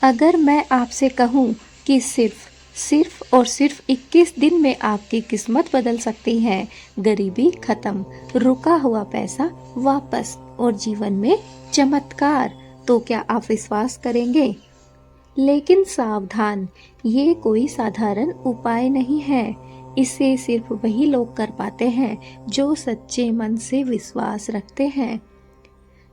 अगर मैं आपसे कहूँ कि सिर्फ और सिर्फ 21 दिन में आपकी किस्मत बदल सकती है, गरीबी खत्म, रुका हुआ पैसा वापस और जीवन में चमत्कार, तो क्या आप विश्वास करेंगे? लेकिन सावधान, ये कोई साधारण उपाय नहीं है। इसे सिर्फ वही लोग कर पाते हैं जो सच्चे मन से विश्वास रखते हैं।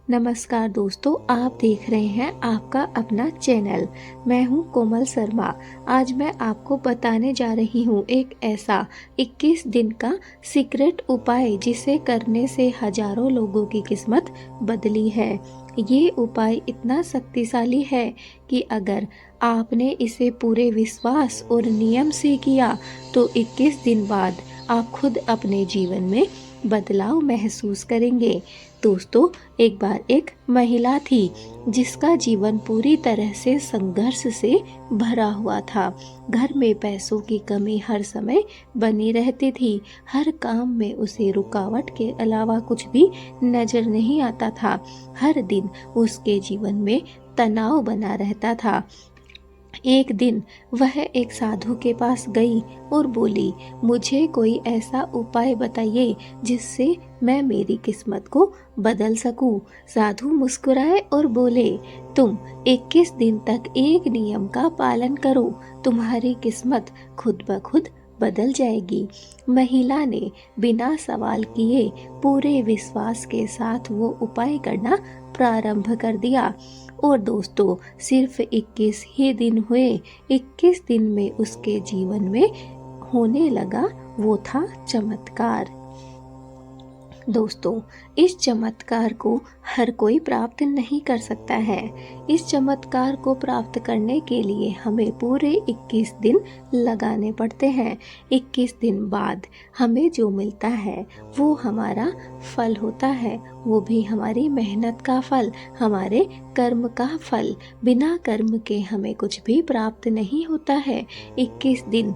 नमस्कार दोस्तों, आप देख रहे हैं आपका अपना चैनल। मैं हूं कोमल शर्मा। आज मैं आपको बताने जा रही हूं एक ऐसा 21 दिन का सीक्रेट उपाय जिसे करने से हजारों लोगों की किस्मत बदली है। ये उपाय इतना शक्तिशाली है कि अगर आपने इसे पूरे विश्वास और नियम से किया तो 21 दिन बाद आप खुद अपने जीवन में बदलाव महसूस करेंगे। दोस्तों, एक बार एक महिला थी जिसका जीवन पूरी तरह से संघर्ष से भरा हुआ था। घर में पैसों की कमी हर समय बनी रहती थी। हर काम में उसे रुकावट के अलावा कुछ भी नजर नहीं आता था। हर दिन उसके जीवन में तनाव बना रहता था। एक दिन वह एक साधु के पास गई और बोली, मुझे कोई ऐसा उपाय बताइए जिससे मैं मेरी किस्मत को बदल सकूं। साधु मुस्कुराए और बोले, तुम 21 दिन तक एक नियम का पालन करो, तुम्हारी किस्मत खुद ब खुद बदल जाएगी। महिला ने बिना सवाल किए पूरे विश्वास के साथ वो उपाय करना प्रारंभ कर दिया। और दोस्तों, सिर्फ 21 ही दिन हुए। 21 दिन में उसके जीवन में होने लगा वो था चमत्कार। दोस्तों, इस चमत्कार को हर कोई प्राप्त नहीं कर सकता है। इस चमत्कार को प्राप्त करने के लिए हमें पूरे 21 दिन लगाने पड़ते हैं। 21 दिन बाद हमें जो मिलता है वो हमारा फल होता है, वो भी हमारी मेहनत का फल, हमारे कर्म का फल। बिना कर्म के हमें कुछ भी प्राप्त नहीं होता है। 21 दिन,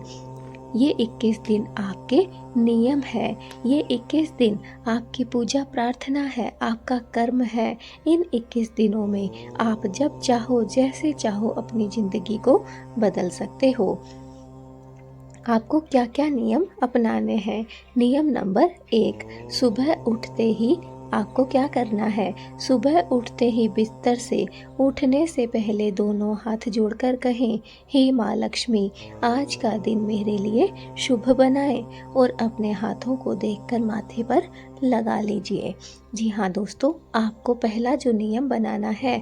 ये 21 दिन आपके नियम है। ये 21 दिन आपकी पूजा प्रार्थना है, आपका कर्म है। इन 21 दिनों में आप जब चाहो जैसे चाहो अपनी जिंदगी को बदल सकते हो। आपको क्या क्या नियम अपनाने हैं? नियम नंबर 1, सुबह उठते ही आपको क्या करना है? सुबह उठते ही बिस्तर से उठने से पहले दोनों हाथ जोड़कर कहें, हे माँ लक्ष्मी, आज का दिन मेरे लिए शुभ बनाए, और अपने हाथों को देखकर माथे पर लगा लीजिए। जी हाँ दोस्तों, आपको पहला जो नियम बनाना है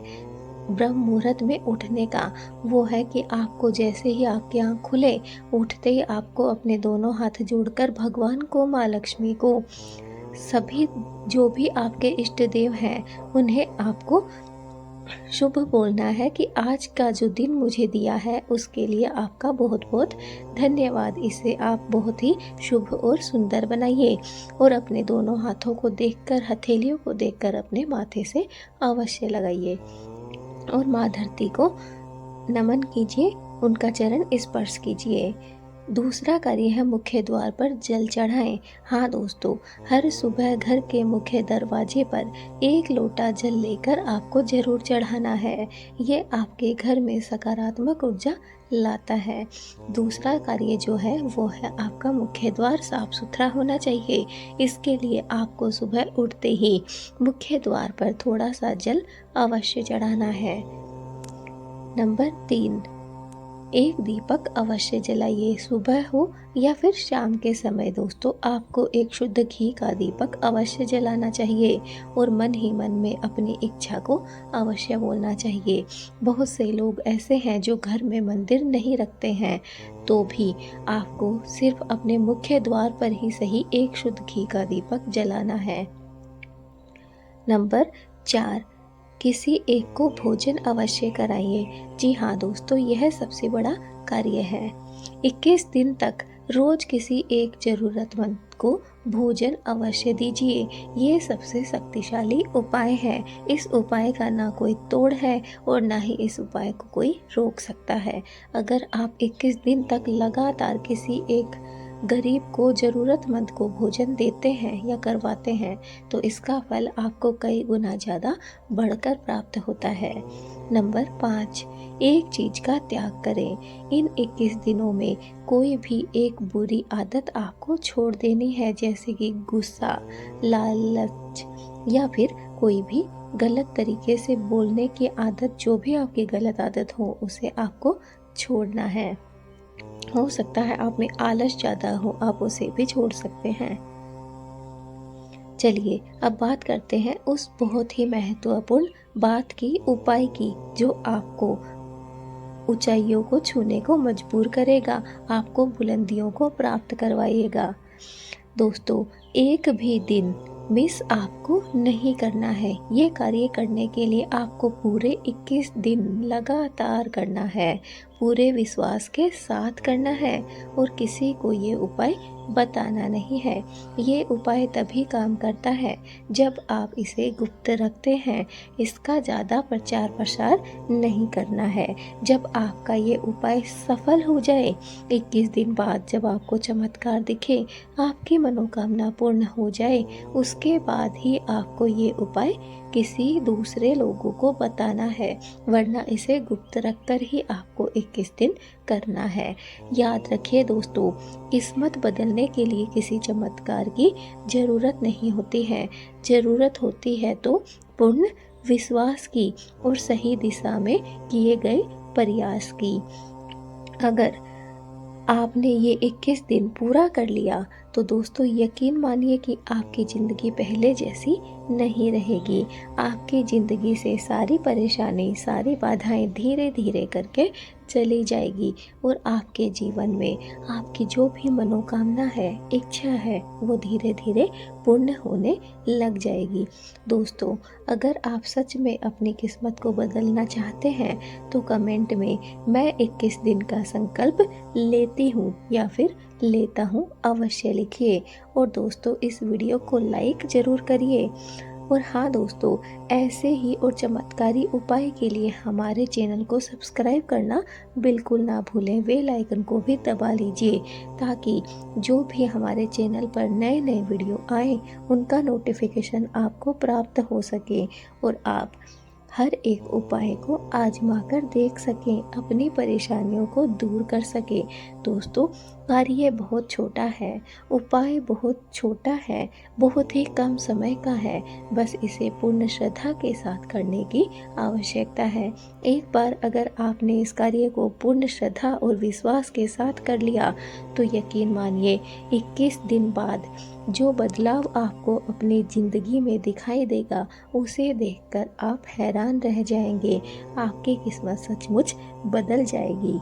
ब्रह्म मुहूर्त में उठने का, वो है कि आपको जैसे ही आपकी आँख खुले, उठते ही आपको अपने दोनों हाथ जोड़कर भगवान को, माँ लक्ष्मी को, सभी जो भी आपके इष्ट देव हैं उन्हें आपको शुभ बोलना है कि आज का जो दिन मुझे दिया है उसके लिए आपका बहुत बहुत धन्यवाद। इसे आप बहुत ही शुभ और सुंदर बनाइए। और अपने दोनों हाथों को देखकर, हथेलियों को देखकर अपने माथे से अवश्य लगाइए और माँ धरती को नमन कीजिए, उनका चरण स्पर्श कीजिए। दूसरा कार्य है मुख्य द्वार पर जल चढ़ाएं। हाँ दोस्तों, हर सुबह घर के मुख्य दरवाजे पर 1 लोटा जल लेकर आपको जरूर चढ़ाना है। ये आपके घर में सकारात्मक ऊर्जा लाता है। दूसरा कार्य जो है वो है आपका मुख्य द्वार साफ सुथरा होना चाहिए। इसके लिए आपको सुबह उठते ही मुख्य द्वार पर थोड़ा सा जल अवश्य चढ़ाना है। नंबर 3, एक दीपक अवश्य जलाइए। सुबह हो या फिर शाम के समय दोस्तों, आपको एक शुद्ध घी का दीपक अवश्य जलाना चाहिए और मन ही मन में अपनी इच्छा को अवश्य बोलना चाहिए। बहुत से लोग ऐसे हैं जो घर में मंदिर नहीं रखते हैं, तो भी आपको सिर्फ अपने मुख्य द्वार पर ही सही एक शुद्ध घी का दीपक जलाना है। नंबर 4, किसी एक को भोजन अवश्य कराइए। जी हाँ दोस्तों, यह सबसे बड़ा कार्य है। 21 दिन तक रोज किसी एक जरूरतमंद को भोजन अवश्य दीजिए। ये सबसे शक्तिशाली उपाय है। इस उपाय का ना कोई तोड़ है और ना ही इस उपाय को कोई रोक सकता है। अगर आप 21 दिन तक लगातार किसी एक गरीब को, ज़रूरतमंद को भोजन देते हैं या करवाते हैं तो इसका फल आपको कई गुना ज़्यादा बढ़कर प्राप्त होता है। नंबर 5, एक चीज़ का त्याग करें। इन 21 दिनों में कोई भी एक बुरी आदत आपको छोड़ देनी है, जैसे कि गुस्सा, लालच या फिर कोई भी गलत तरीके से बोलने की आदत। जो भी आपकी गलत आदत हो उसे आपको छोड़ना है। हो सकता है आप में आलस ज़्यादा हो, आप उसे भी छोड़ सकते हैं। चलिए अब बात करते हैं उस बहुत ही महत्वपूर्ण बात की, उपाय की, जो आपको ऊंचाइयों को छूने को मजबूर करेगा, आपको बुलंदियों को प्राप्त करवाएगा। दोस्तों, एक भी दिन मिस आपको नहीं करना है। ये कार्य करने के लिए आपको पूरे 21 दिन लगातार करना है, पूरे विश्वास के साथ करना है और किसी को ये उपाय बताना नहीं है। ये उपाय तभी काम करता है जब आप इसे गुप्त रखते हैं। इसका ज़्यादा प्रचार प्रसार नहीं करना है। जब आपका ये उपाय सफल हो जाए, 21 दिन बाद जब आपको चमत्कार दिखे, आपकी मनोकामना पूर्ण हो जाए, उसके बाद ही आपको ये उपाय किसी दूसरे लोगों को बताना है, वरना इसे गुप्त रखकर ही आपको 21 दिन करना है। याद रखिए दोस्तों, किस्मत बदलने के लिए किसी चमत्कार की ज़रूरत नहीं होती है। ज़रूरत होती है तो पूर्ण विश्वास की और सही दिशा में किए गए प्रयास की। अगर आपने ये 21 दिन पूरा कर लिया तो दोस्तों यकीन मानिए कि आपकी ज़िंदगी पहले जैसी नहीं रहेगी। आपकी ज़िंदगी से सारी परेशानी, सारी बाधाएं धीरे धीरे करके चली जाएगी और आपके जीवन में आपकी जो भी मनोकामना है, इच्छा है, वो धीरे धीरे पूर्ण होने लग जाएगी। दोस्तों, अगर आप सच में अपनी किस्मत को बदलना चाहते हैं तो कमेंट में मैं 21 दिन का संकल्प लेती हूँ या फिर लेता हूँ अवश्य लिखिए। और दोस्तों, इस वीडियो को लाइक ज़रूर करिए। और हाँ दोस्तों, ऐसे ही और चमत्कारी उपाय के लिए हमारे चैनल को सब्सक्राइब करना बिल्कुल ना भूलें। बेल आइकन को भी दबा लीजिए ताकि जो भी हमारे चैनल पर नए नए वीडियो आए उनका नोटिफिकेशन आपको प्राप्त हो सके और आप हर एक उपाय को आजमा कर देख सकें, अपनी परेशानियों को दूर कर सकें। दोस्तों, कार्य बहुत छोटा है, उपाय बहुत छोटा है, बहुत ही कम समय का है, बस इसे पूर्ण श्रद्धा के साथ करने की आवश्यकता है। एक बार अगर आपने इस कार्य को पूर्ण श्रद्धा और विश्वास के साथ कर लिया तो यकीन मानिए 21 दिन बाद जो बदलाव आपको अपनी ज़िंदगी में दिखाई देगा, उसे देखकर आप हैरान रह जाएंगे। आपकी किस्मत सचमुच बदल जाएगी।